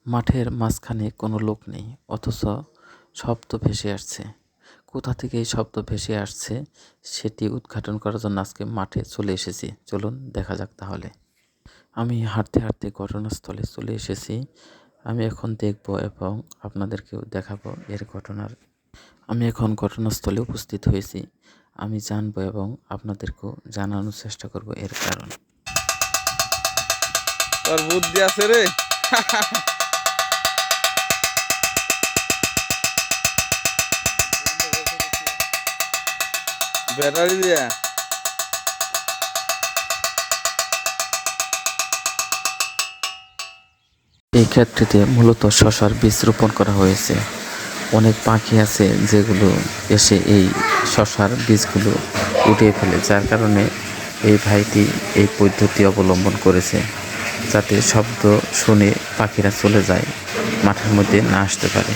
মাঠের মাঝখানে কোনো লোক নেই, অথচ শব্দ ভেসে আসছে। কোথা থেকে এই শব্দ ভেসে আসছে সেটি উদ্ঘাটন করার জন্য আজকে মাঠে চলে এসেছি। চলুন দেখা যাক তাহলে। আমি হাঁটতে হাঁটতে ঘটনাস্থলে চলে এসেছি। আমি এখন দেখব এবং আপনাদেরকেও দেখাবো এর ঘটনার। আমি এখন ঘটনাস্থলে উপস্থিত হয়েছি। আমি জানবো এবং আপনাদেরকেও জানানোর চেষ্টা করব এর কারণ। তোর বুদ্ধি আছে রে। ব্যাটারি দিয়া এই ক্ষেত্রটিতে মূলত শশার বীজ রোপণ করা হয়েছে। অনেক পাখি আছে যেগুলো এসে এই শশার বীজগুলো উঠিয়ে ফেলে, যার কারণে এই ভাইটি এই পদ্ধতি অবলম্বন করেছে, যাতে শব্দ শুনে পাখিরা চলে যায়, মাঠের মধ্যে না আসতে পারে।